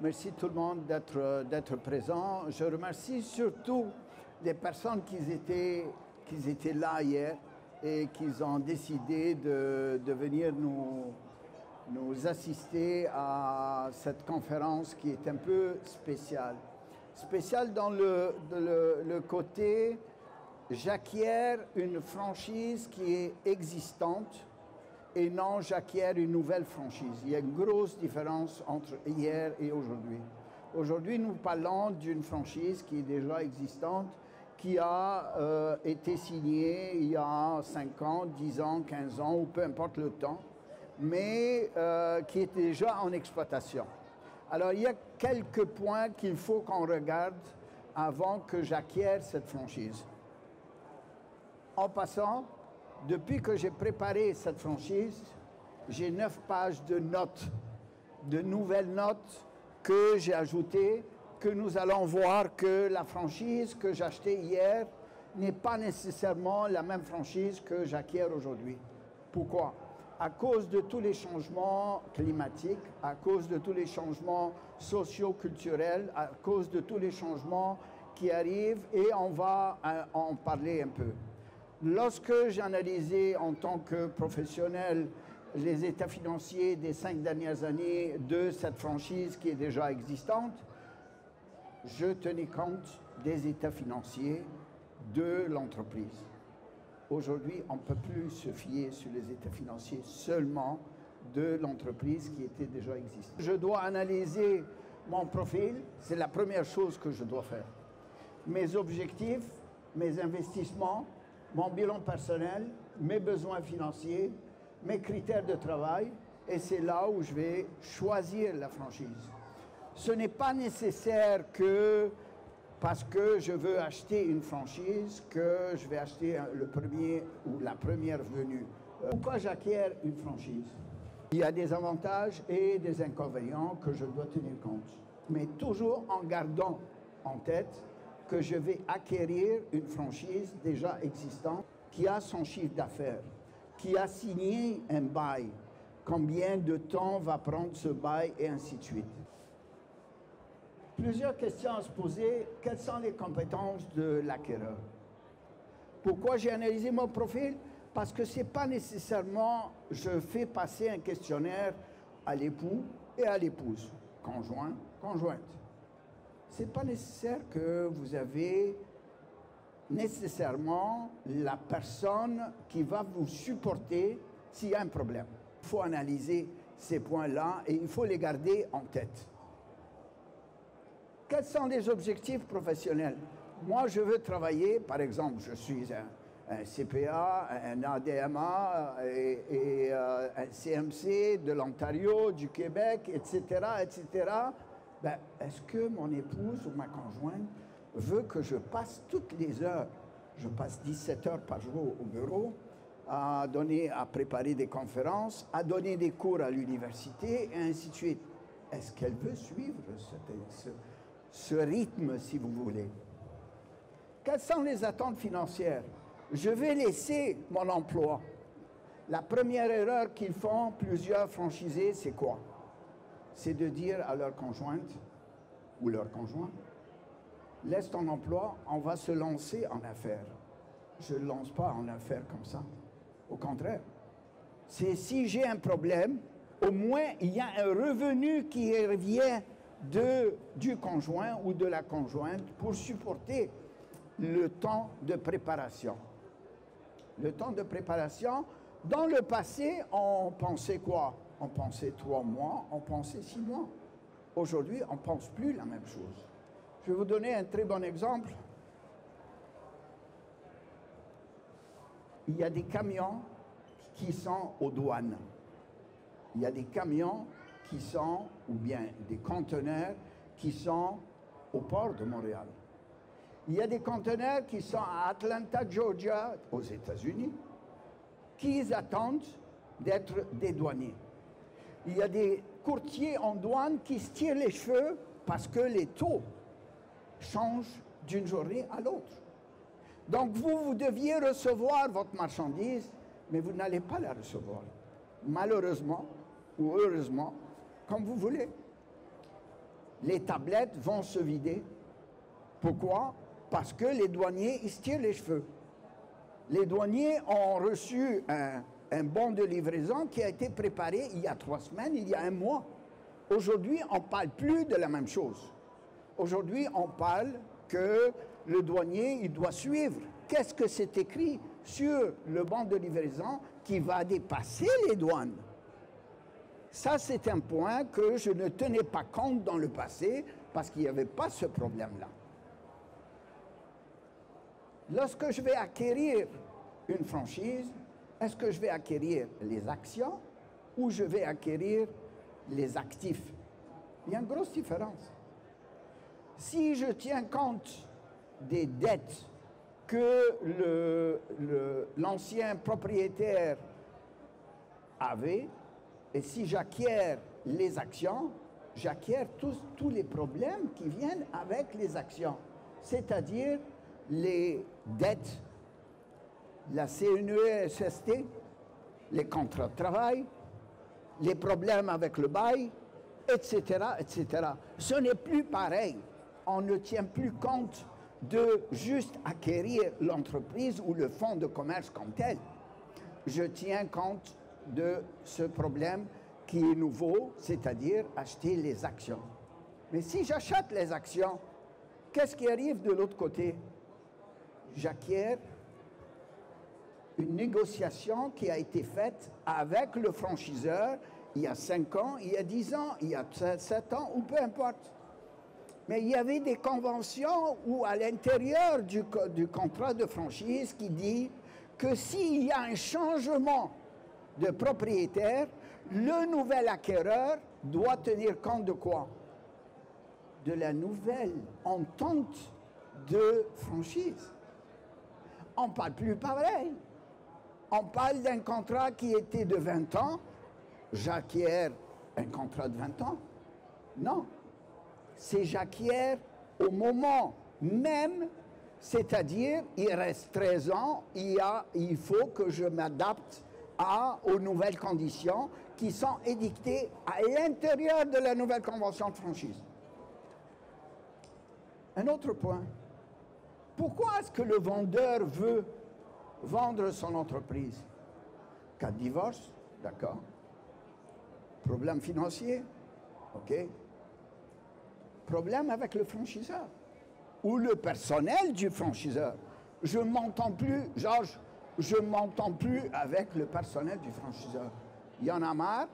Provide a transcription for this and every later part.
Merci tout le monde d'être présent. Je remercie surtout les personnes qui étaient là hier et qui ont décidé de venir nous assister à cette conférence qui est un peu spéciale. Spéciale dans le côté, j'acquiers une franchise qui est existante et non j'acquiers une nouvelle franchise. Il y a une grosse différence entre hier et aujourd'hui. Aujourd'hui, nous parlons d'une franchise qui est déjà existante, qui a été signée il y a 5 ans, 10 ans, 15 ans, ou peu importe le temps, mais qui est déjà en exploitation. Alors, il y a quelques points qu'il faut qu'on regarde avant que j'acquière cette franchise. En passant, depuis que j'ai préparé cette franchise, j'ai 9 pages de notes, de nouvelles notes que j'ai ajoutées, que nous allons voir que la franchise que j'ai achetée hier n'est pas nécessairement la même franchise que j'acquiers aujourd'hui. Pourquoi? À cause de tous les changements climatiques, à cause de tous les changements socio-culturels, à cause de tous les changements qui arrivent, et on va en parler un peu. Lorsque j'ai analysé en tant que professionnel les états financiers des 5 dernières années de cette franchise qui est déjà existante, je tenais compte des états financiers de l'entreprise. Aujourd'hui, on ne peut plus se fier sur les états financiers seulement de l'entreprise qui était déjà existante. Je dois analyser mon profil, c'est la première chose que je dois faire. Mes objectifs, mes investissements, mon bilan personnel, mes besoins financiers, mes critères de travail, et c'est là où je vais choisir la franchise. Ce n'est pas nécessaire que, parce que je veux acheter une franchise, que je vais acheter le premier ou la première venue. Pourquoi j'acquiers une franchise? Il y a des avantages et des inconvénients que je dois tenir compte, mais toujours en gardant en tête que je vais acquérir une franchise déjà existante qui a son chiffre d'affaires, qui a signé un bail, combien de temps va prendre ce bail et ainsi de suite. Plusieurs questions à se poser. Quelles sont les compétences de l'acquéreur? Pourquoi j'ai analysé mon profil? Parce que ce n'est pas nécessairement je fais passer un questionnaire à l'époux et à l'épouse, conjoint, conjointe. Ce n'est pas nécessaire que vous avez nécessairement la personne qui va vous supporter s'il y a un problème. Il faut analyser ces points-là et il faut les garder en tête. Quels sont les objectifs professionnels? Moi, je veux travailler, par exemple, je suis un CPA, un ADMA et un CMC de l'Ontario, du Québec, etc., etc. Ben, est-ce que mon épouse ou ma conjointe veut que je passe toutes les heures, je passe 17 heures par jour au bureau, à préparer des conférences, à donner des cours à l'université, et ainsi de suite? Est-ce qu'elle veut suivre ce rythme, si vous voulez? Quelles sont les attentes financières? Je vais laisser mon emploi. La première erreur qu'ils font, plusieurs franchisés, c'est quoi? C'est de dire à leur conjointe ou leur conjoint, laisse ton emploi, on va se lancer en affaires. Je ne lance pas en affaires comme ça. Au contraire. C'est si j'ai un problème, au moins il y a un revenu qui revient du conjoint ou de la conjointe pour supporter le temps de préparation. Le temps de préparation, dans le passé, on pensait quoi? On pensait 3 mois, on pensait 6 mois. Aujourd'hui, on ne pense plus la même chose. Je vais vous donner un très bon exemple. Il y a des camions qui sont aux douanes. Il y a des camions qui sont, ou bien des conteneurs qui sont au port de Montréal. Il y a des conteneurs qui sont à Atlanta, Georgia, aux États-Unis, qui attendent d'être dédouanés. Il y a des courtiers en douane qui se tirent les cheveux parce que les taux changent d'une journée à l'autre. Donc vous deviez recevoir votre marchandise, mais vous n'allez pas la recevoir. Malheureusement ou heureusement, comme vous voulez. les tablettes vont se vider. Pourquoi? Parce que les douaniers, ils se tirent les cheveux. Les douaniers ont reçu un bon de livraison qui a été préparé il y a 3 semaines, il y a 1 mois. Aujourd'hui, on ne parle plus de la même chose. Aujourd'hui, on parle que le douanier, il doit suivre. Qu'est-ce que c'est écrit sur le bon de livraison qui va dépasser les douanes? Ça, c'est un point que je ne tenais pas compte dans le passé parce qu'il n'y avait pas ce problème-là. Lorsque je vais acquérir une franchise, est-ce que je vais acquérir les actions ou je vais acquérir les actifs? Il y a une grosse différence. Si je tiens compte des dettes que l'ancien propriétaire avait, et si j'acquiers les actions, j'acquiers tous les problèmes qui viennent avec les actions, c'est-à-dire les dettes, la CNE-SST, les contrats de travail, les problèmes avec le bail, etc., etc. Ce n'est plus pareil. On ne tient plus compte de juste acquérir l'entreprise ou le fonds de commerce comme tel. Je tiens compte de ce problème qui est nouveau, c'est-à-dire acheter les actions. Mais si j'achète les actions, qu'est-ce qui arrive de l'autre côté? J'acquiers une négociation qui a été faite avec le franchiseur il y a 5 ans, il y a 10 ans, il y a 7 ans, ou peu importe. Mais il y avait des conventions où à l'intérieur du contrat de franchise qui dit que s'il y a un changement de propriétaire, le nouvel acquéreur doit tenir compte de quoi? De la nouvelle entente de franchise. On ne parle plus pareil. On parle d'un contrat qui était de 20 ans. J'acquiers un contrat de 20 ans? Non. C'est j'acquiers au moment même, c'est-à-dire il reste 13 ans, il faut que je m'adapte aux nouvelles conditions qui sont édictées à l'intérieur de la nouvelle convention de franchise. Un autre point. Pourquoi est-ce que le vendeur veut vendre son entreprise? Cas de divorce, d'accord. Problème financier, ok. Problème avec le franchiseur ou le personnel du franchiseur. Je ne m'entends plus, Georges, je ne m'entends plus avec le personnel du franchiseur. Il y en a marre,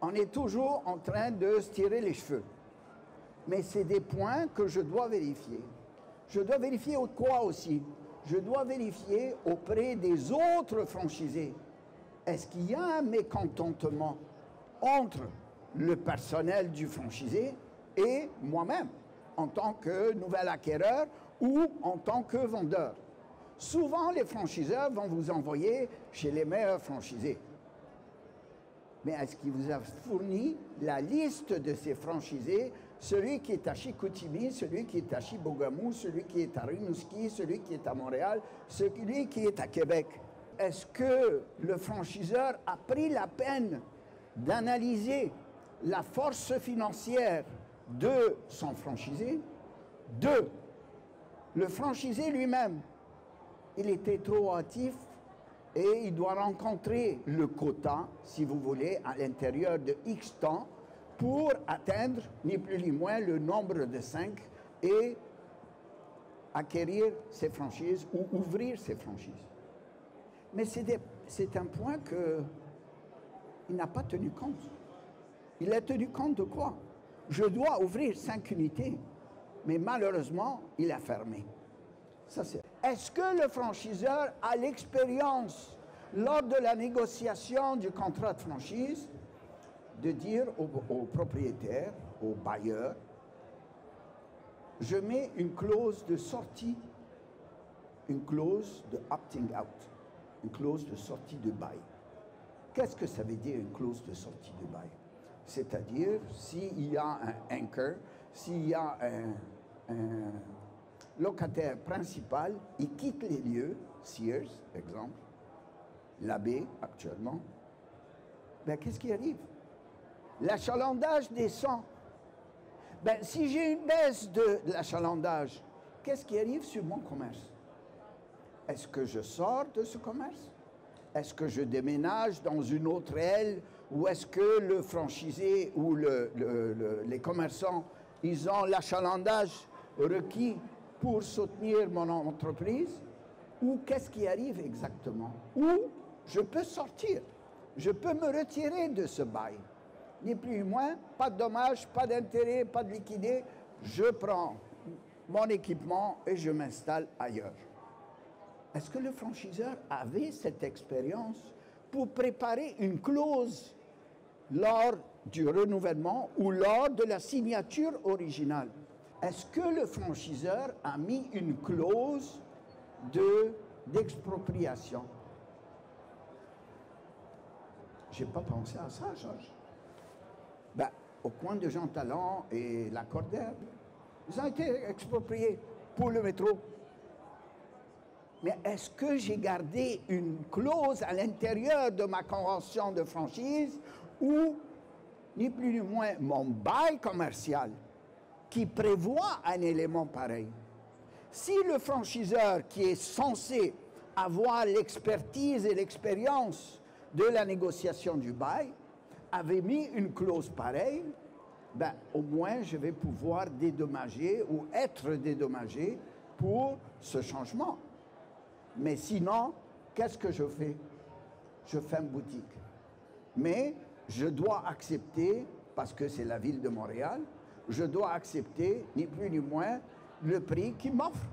on est toujours en train de se tirer les cheveux. Mais c'est des points que je dois vérifier. Je dois vérifier quoi aussi? Je dois vérifier auprès des autres franchisés. Est-ce qu'il y a un mécontentement entre le personnel du franchisé et moi-même, en tant que nouvel acquéreur ou en tant que vendeur? Souvent, les franchiseurs vont vous envoyer chez les meilleurs franchisés. Mais est-ce qu'il vous a fourni la liste de ces franchisés, celui qui est à Chicoutimi, celui qui est à Chibougamau, celui qui est à Rimouski, celui qui est à Montréal, celui qui est à Québec? Est-ce que le franchiseur a pris la peine d'analyser la force financière de son franchisé? 2, le franchisé lui-même, il était trop hâtif et il doit rencontrer le quota, si vous voulez, à l'intérieur de X temps pour atteindre, ni plus ni moins, le nombre de 5 et acquérir ses franchises ou ouvrir ses franchises. Mais c'est un point qu'il n'a pas tenu compte. Il a tenu compte de quoi? Je dois ouvrir 5 unités, mais malheureusement, il a fermé. Est-ce que le franchiseur a l'expérience, lors de la négociation du contrat de franchise, de dire au propriétaire, au bailleur, je mets une clause de sortie, une clause de opting out, une clause de sortie de bail. Qu'est-ce que ça veut dire une clause de sortie de bail? C'est-à-dire, s'il y a un anchor, s'il y a un locataire principal, il quitte les lieux, Sears, exemple, l'abbé actuellement, ben, qu'est-ce qui arrive? L'achalandage descend. Ben, si j'ai une baisse de l'achalandage, qu'est-ce qui arrive sur mon commerce? Est-ce que je sors de ce commerce? Est-ce que je déménage dans une autre aile? Ou est-ce que le franchisé ou les commerçants, ils ont l'achalandage requis pour soutenir mon entreprise? Ou qu'est-ce qui arrive exactement? Ou je peux sortir, je peux me retirer de ce bail. Ni plus ni moins, pas de dommages, pas d'intérêt, pas de liquidé. Je prends mon équipement et je m'installe ailleurs. Est-ce que le franchiseur avait cette expérience pour préparer une clause lors du renouvellement ou lors de la signature originale? Est-ce que le franchiseur a mis une clause d'expropriation? Je n'ai pas pensé à ça, Georges. Ben, au coin de Jean Talon et la Cordelle, ils ont été expropriés pour le métro. Mais est-ce que j'ai gardé une clause à l'intérieur de ma convention de franchise ou, ni plus ni moins, mon bail commercial qui prévoit un élément pareil? Si le franchiseur qui est censé avoir l'expertise et l'expérience de la négociation du bail avait mis une clause pareille, ben, au moins je vais pouvoir dédommager ou être dédommagé pour ce changement. Mais sinon, qu'est-ce que je fais? Je ferme boutique. Mais je dois accepter, parce que c'est la ville de Montréal, je dois accepter, ni plus ni moins, le prix qu'il m'offre.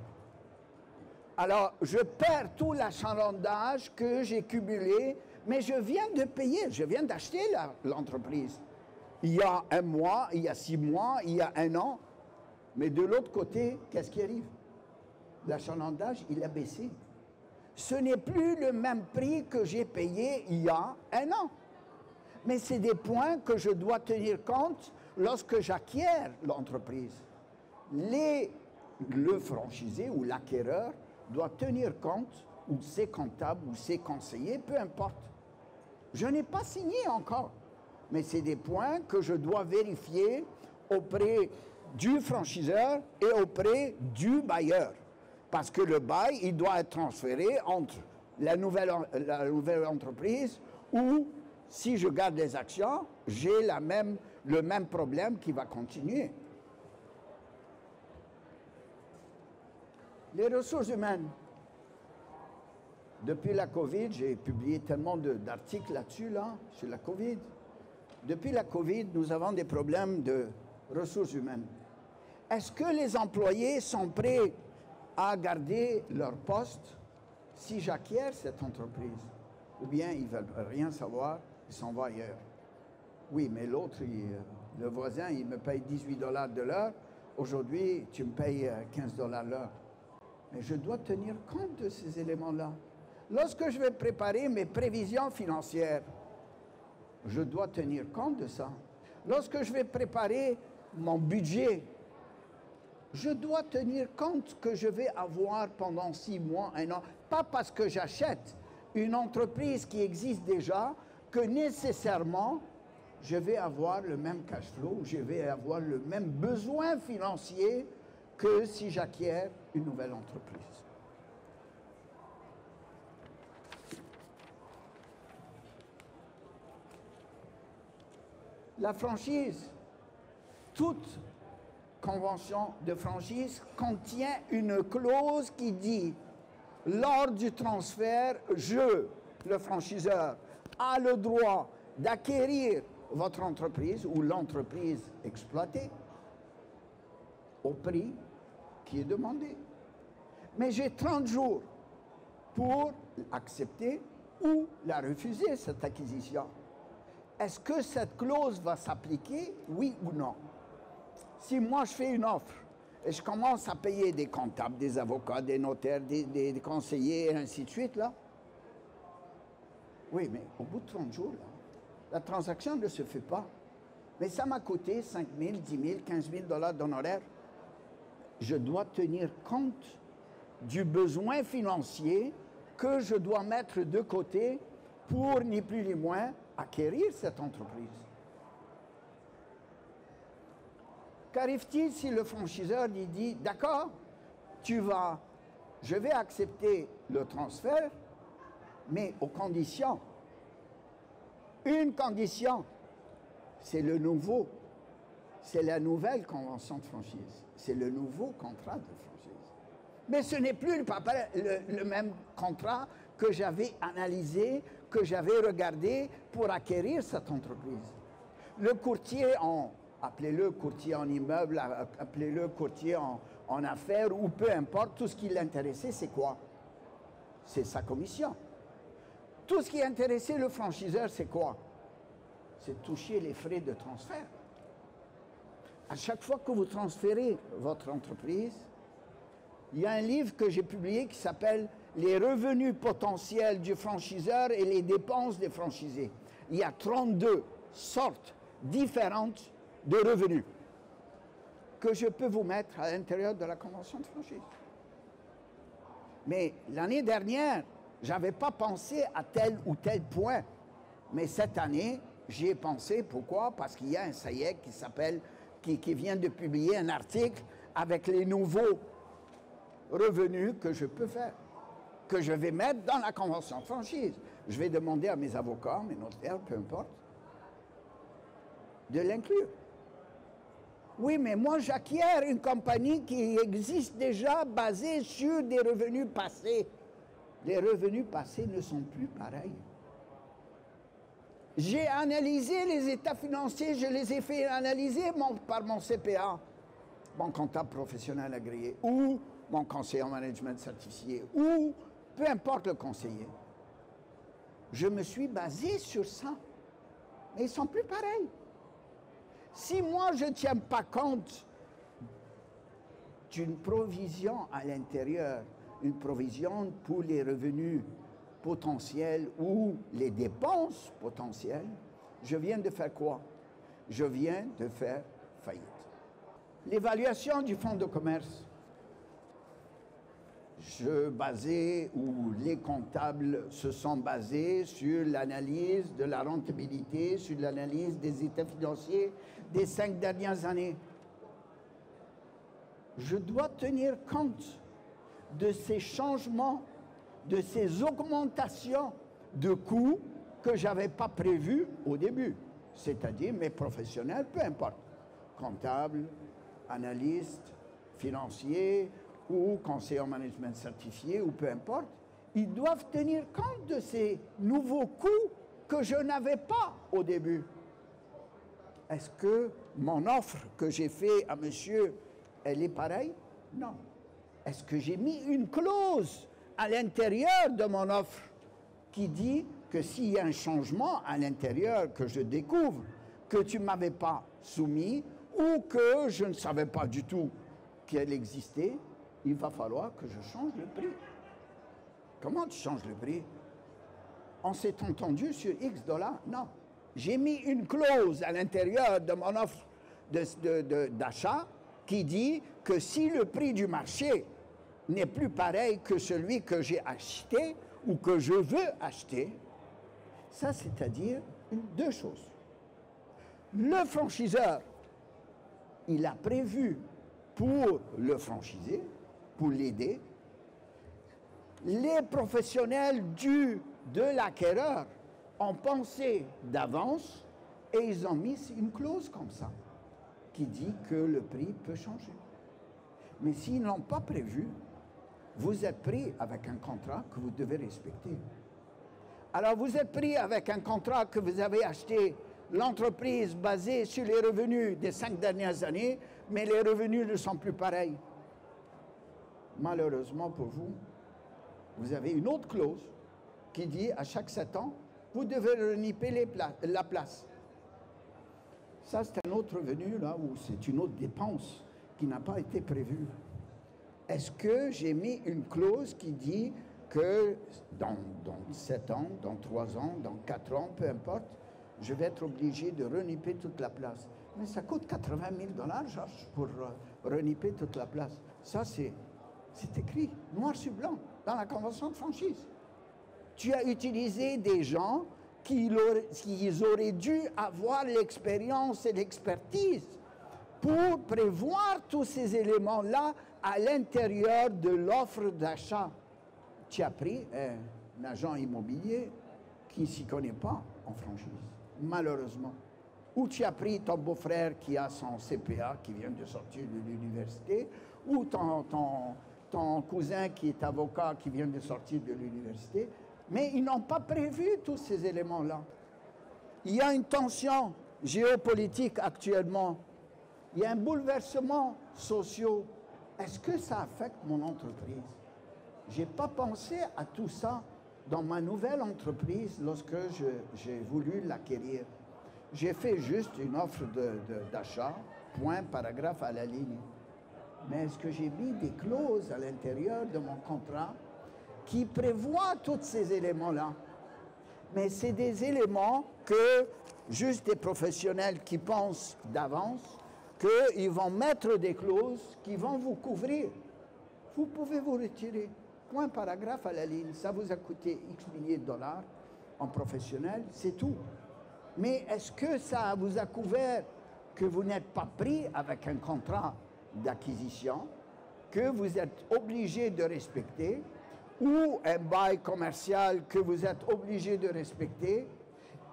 Alors, je perds tout l'achalandage que j'ai cumulé, mais je viens de payer, je viens d'acheter l'entreprise. Il y a un mois, il y a 6 mois, il y a 1 an. Mais de l'autre côté, qu'est-ce qui arrive? L'achalandage, il a baissé. Ce n'est plus le même prix que j'ai payé il y a 1 an. Mais c'est des points que je dois tenir compte lorsque j'acquiers l'entreprise. Le franchisé ou l'acquéreur doit tenir compte, ou ses comptables, ou ses conseillers, peu importe. Je n'ai pas signé encore, mais c'est des points que je dois vérifier auprès du franchiseur et auprès du bailleur. Parce que le bail, il doit être transféré entre la nouvelle entreprise ou, si je garde les actions, j'ai le même problème qui va continuer. Les ressources humaines. Depuis la COVID, j'ai publié tellement d'articles là-dessus, sur la COVID. Depuis la COVID, nous avons des problèmes de ressources humaines. Est-ce que les employés sont prêts à garder leur poste si j'acquiers cette entreprise? Ou bien ils ne veulent rien savoir, ils s'en vont ailleurs? Oui, mais l'autre, le voisin, il me paye 18 $ de l'heure. Aujourd'hui, tu me payes 15 $ l'heure. Mais je dois tenir compte de ces éléments-là. Lorsque je vais préparer mes prévisions financières, je dois tenir compte de ça. Lorsque je vais préparer mon budget, je dois tenir compte que je vais avoir pendant 6 mois, 1 an, pas parce que j'achète une entreprise qui existe déjà, que nécessairement, je vais avoir le même cash flow, je vais avoir le même besoin financier que si j'acquiers une nouvelle entreprise. La franchise, toute convention de franchise contient une clause qui dit « Lors du transfert, le franchiseur, a le droit d'acquérir votre entreprise ou l'entreprise exploitée au prix qui est demandé. » Mais j'ai 30 jours pour accepter ou la refuser, cette acquisition. Est-ce que cette clause va s'appliquer, oui ou non? Si moi je fais une offre et je commence à payer des comptables, des avocats, des notaires, des conseillers, et ainsi de suite, là, oui, mais au bout de 30 jours, là, la transaction ne se fait pas. Mais ça m'a coûté 5 000, 10 000, 15 000 $ d'honoraires. Je dois tenir compte du besoin financier que je dois mettre de côté pour, ni plus ni moins, acquérir cette entreprise. Qu'arrive-t-il si le franchiseur lui dit, d'accord, je vais accepter le transfert, mais aux conditions. Une condition, c'est c'est la nouvelle convention de franchise, c'est le nouveau contrat de franchise. Mais ce n'est plus le même contrat que j'avais analysé, que j'avais regardé pour acquérir cette entreprise. Le courtier appelez-le courtier en immeuble, appelez-le courtier en affaires, ou peu importe, tout ce qui l'intéressait, c'est quoi? C'est sa commission. Tout ce qui intéressait le franchiseur, c'est quoi? C'est toucher les frais de transfert. À chaque fois que vous transférez votre entreprise, il y a un livre que j'ai publié qui s'appelle « Les revenus potentiels du franchiseur et les dépenses des franchisés ». Il y a 32 sortes différentes de revenus que je peux vous mettre à l'intérieur de la convention de franchise. Mais l'année dernière, je n'avais pas pensé à tel ou tel point. Mais cette année, j'y ai pensé. Pourquoi? Parce qu'il y a un SAIEC qui vient de publier un article avec les nouveaux revenus que je peux faire, que je vais mettre dans la convention de franchise. Je vais demander à mes avocats, mes notaires, peu importe, de l'inclure. Oui, mais moi, j'acquiers une compagnie qui existe déjà basée sur des revenus passés. Les revenus passés ne sont plus pareils. J'ai analysé les états financiers, je les ai fait analyser par mon CPA, mon comptable professionnel agréé, ou mon conseiller en management certifié, ou peu importe le conseiller. Je me suis basé sur ça. Mais ils ne sont plus pareils. Si moi, je ne tiens pas compte d'une provision à l'intérieur, une provision pour les revenus potentiels ou les dépenses potentielles, je viens de faire quoi? Je viens de faire faillite. L'évaluation du fonds de commerce, les comptables se sont basés sur l'analyse de la rentabilité, sur l'analyse des états financiers des 5 dernières années. Je dois tenir compte de ces changements, de ces augmentations de coûts que je n'avais pas prévus au début, c'est-à-dire mes professionnels, peu importe, comptables, analystes, financiers, ou conseillers en management certifié, ou peu importe, ils doivent tenir compte de ces nouveaux coûts que je n'avais pas au début. Est-ce que mon offre que j'ai faite à monsieur, elle est pareille? Non. Est-ce que j'ai mis une clause à l'intérieur de mon offre qui dit que s'il y a un changement à l'intérieur que je découvre, que tu ne m'avais pas soumis, ou que je ne savais pas du tout qu'elle existait, il va falloir que je change le prix. Comment tu changes le prix? On s'est entendu sur X $? Non. J'ai mis une clause à l'intérieur de mon offre d'achat qui dit que si le prix du marché n'est plus pareil que celui que j'ai acheté ou que je veux acheter, ça c'est-à-dire deux choses. Le franchiseur, il a prévu pour le franchisé, pour l'aider, les professionnels de l'acquéreur ont pensé d'avance et ils ont mis une clause comme ça qui dit que le prix peut changer. Mais s'ils n'ont pas prévu, vous êtes pris avec un contrat que vous devez respecter. Alors vous êtes pris avec un contrat que vous avez acheté l'entreprise basée sur les revenus des 5 dernières années, mais les revenus ne sont plus pareils. Malheureusement pour vous, vous avez une autre clause qui dit à chaque 7 ans, vous devez reniper la place. Ça, c'est un autre revenu, là, où c'est une autre dépense qui n'a pas été prévue. Est-ce que j'ai mis une clause qui dit que dans 7 ans, dans 3 ans, dans 4 ans, peu importe, je vais être obligé de reniper toute la place? Mais ça coûte 80 000 $, Georges, pour reniper toute la place. Ça, c'est écrit, noir sur blanc, dans la convention de franchise. Tu as utilisé des gens qui auraient dû avoir l'expérience et l'expertise pour prévoir tous ces éléments-là à l'intérieur de l'offre d'achat. Tu as pris un agent immobilier qui ne s'y connaît pas en franchise, malheureusement. Ou tu as pris ton beau-frère qui a son CPA, qui vient de sortir de l'université, ou ton cousin qui est avocat, qui vient de sortir de l'université. Mais ils n'ont pas prévu tous ces éléments-là. Il y a une tension géopolitique actuellement. Il y a un bouleversement social. Est-ce que ça affecte mon entreprise? Je n'ai pas pensé à tout ça dans ma nouvelle entreprise lorsque j'ai voulu l'acquérir. J'ai fait juste une offre d'achat, point, paragraphe à la ligne. Mais est-ce que j'ai mis des clauses à l'intérieur de mon contrat qui prévoient tous ces éléments-là? Mais c'est des éléments que juste des professionnels qui pensent d'avance qu'ils vont mettre des clauses qui vont vous couvrir. Vous pouvez vous retirer. Point, paragraphe à la ligne. Ça vous a coûté X milliers de dollars en professionnel, c'est tout. Mais est-ce que ça vous a couvert que vous n'êtes pas pris avec un contrat d'acquisition que vous êtes obligé de respecter ou un bail commercial que vous êtes obligé de respecter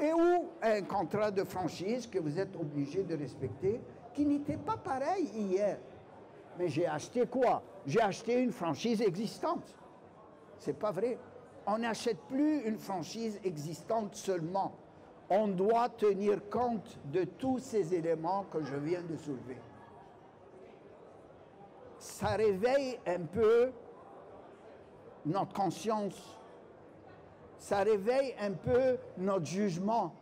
et ou un contrat de franchise que vous êtes obligé de respecter qui n'était pas pareil hier. Mais j'ai acheté quoi? J'ai acheté une franchise existante. C'est pas vrai. On n'achète plus une franchise existante seulement. On doit tenir compte de tous ces éléments que je viens de soulever. Ça réveille un peu notre conscience. Ça réveille un peu notre jugement.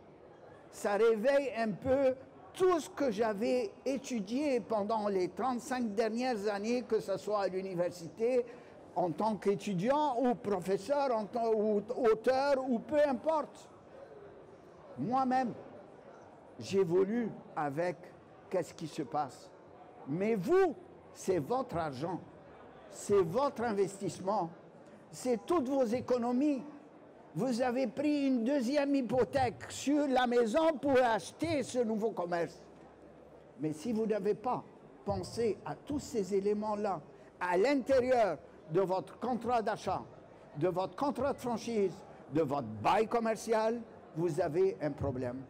Ça réveille un peu tout ce que j'avais étudié pendant les 35 dernières années, que ce soit à l'université, en tant qu'étudiant ou professeur, ou auteur, ou peu importe. Moi-même, j'évolue avec qu'est-ce qui se passe. Mais vous, c'est votre argent, c'est votre investissement, c'est toutes vos économies. Vous avez pris une deuxième hypothèque sur la maison pour acheter ce nouveau commerce. Mais si vous n'avez pas pensé à tous ces éléments-là à l'intérieur de votre contrat d'achat, de votre contrat de franchise, de votre bail commercial, vous avez un problème.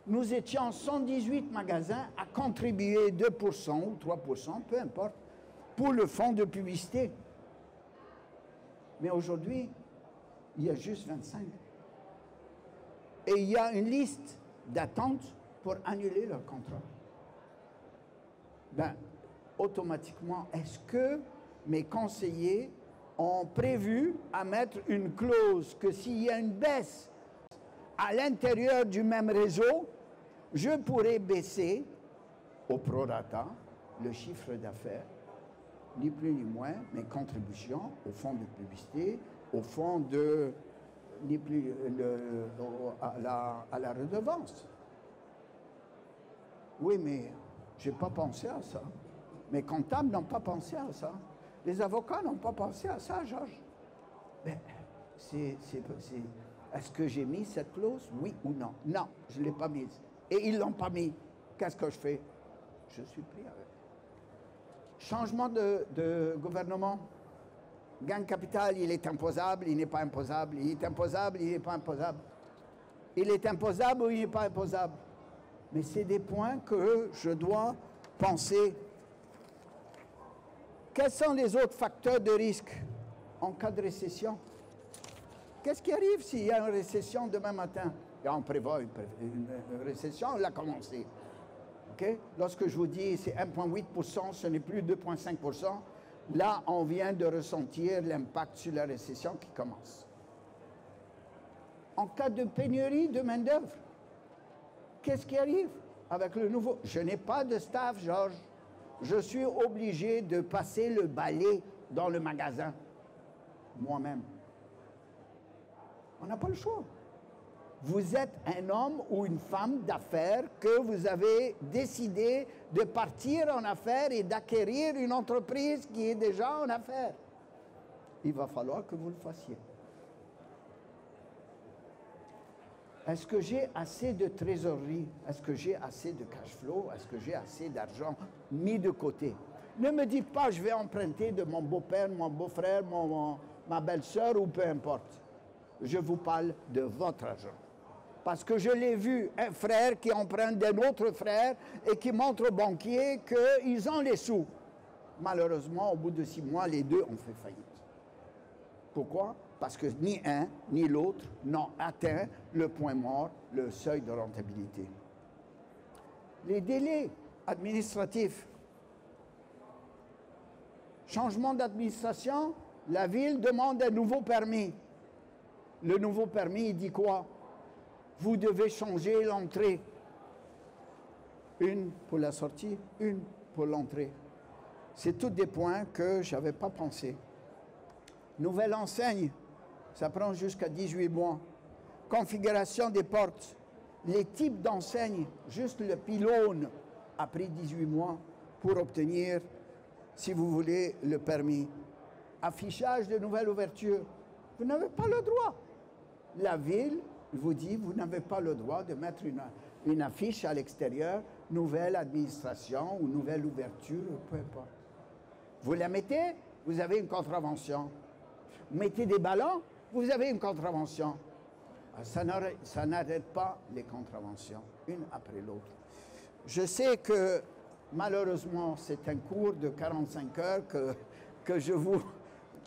Nous étions 118 magasins à contribuer 2% ou 3%, peu importe, pour le fonds de publicité. Mais aujourd'hui, il y a juste 25. Et il y a une liste d'attente pour annuler leur contrat. Ben, automatiquement, est-ce que mes conseillers ont prévu à mettre une clause que s'il y a une baisse à l'intérieur du même réseau, je pourrais baisser au prorata le chiffre d'affaires, ni plus ni moins mes contributions au fonds de publicité, au fonds de, ni plus, à la redevance. Oui, mais je n'ai pas pensé à ça. Mes comptables n'ont pas pensé à ça. Les avocats n'ont pas pensé à ça, Georges. Mais est-ce que j'ai mis cette clause, oui ou non? Non, je ne l'ai pas mise. Et ils ne l'ont pas mis. Qu'est-ce que je fais? Je suis pris avec. Changement de gouvernement. Gain capital, il est imposable, il n'est pas imposable. Il est imposable, il n'est pas imposable. Il est imposable ou il n'est pas imposable. Mais c'est des points que je dois penser. Quels sont les autres facteurs de risque en cas de récession? Qu'est-ce qui arrive s'il y a une récession demain matin? Et on prévoit une récession, on l'a commencé. Okay? Lorsque je vous dis c'est 1,8%, ce n'est plus 2,5%, là, on vient de ressentir l'impact sur la récession qui commence. En cas de pénurie de main-d'œuvre, qu'est-ce qui arrive avec le nouveau? Je n'ai pas de staff, Georges. Je suis obligé de passer le balai dans le magasin, moi-même. On n'a pas le choix. Vous êtes un homme ou une femme d'affaires que vous avez décidé de partir en affaires et d'acquérir une entreprise qui est déjà en affaires. Il va falloir que vous le fassiez. Est-ce que j'ai assez de trésorerie? Est-ce que j'ai assez de cash flow? Est-ce que j'ai assez d'argent mis de côté? Ne me dites pas, je vais emprunter de mon beau-père, mon beau-frère, ma belle-sœur ou peu importe. Je vous parle de votre argent. Parce que je l'ai vu, un frère qui emprunte d'un autre frère et qui montre au banquier qu'ils ont les sous. Malheureusement, au bout de 6 mois, les deux ont fait faillite. Pourquoi? Parce que ni un ni l'autre n'ont atteint le point mort, le seuil de rentabilité. Les délais administratifs. Changement d'administration, la ville demande un nouveau permis. Le nouveau permis, il dit quoi? Vous devez changer l'entrée. Une pour la sortie, une pour l'entrée. C'est tous des points que je n'avais pas pensé. Nouvelle enseigne, ça prend jusqu'à 18 mois. Configuration des portes. Les types d'enseignes, juste le pylône a pris 18 mois pour obtenir, si vous voulez, le permis. Affichage de nouvelles ouvertures. Vous n'avez pas le droit. La ville vous dit, vous n'avez pas le droit de mettre une affiche à l'extérieur, nouvelle administration ou nouvelle ouverture, peu importe. Vous la mettez, vous avez une contravention. Vous mettez des ballons, vous avez une contravention. Ça n'arrête pas les contraventions, une après l'autre. Je sais que malheureusement, c'est un cours de 45 heures que je vous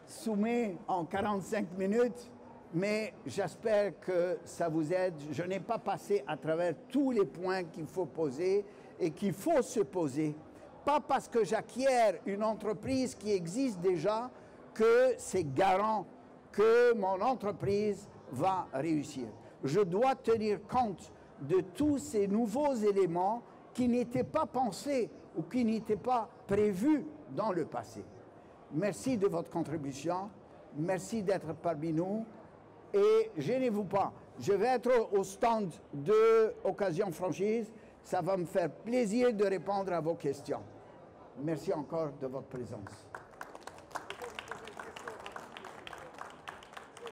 soumets en 45 minutes. Mais j'espère que ça vous aide. Je n'ai pas passé à travers tous les points qu'il faut poser et qu'il faut se poser. Pas parce que j'acquiers une entreprise qui existe déjà que c'est garant que mon entreprise va réussir. Je dois tenir compte de tous ces nouveaux éléments qui n'étaient pas pensés ou qui n'étaient pas prévus dans le passé. Merci de votre contribution. Merci d'être parmi nous. Et gênez-vous pas, je vais être au stand de Occasion Franchise. Ça va me faire plaisir de répondre à vos questions. Merci encore de votre présence.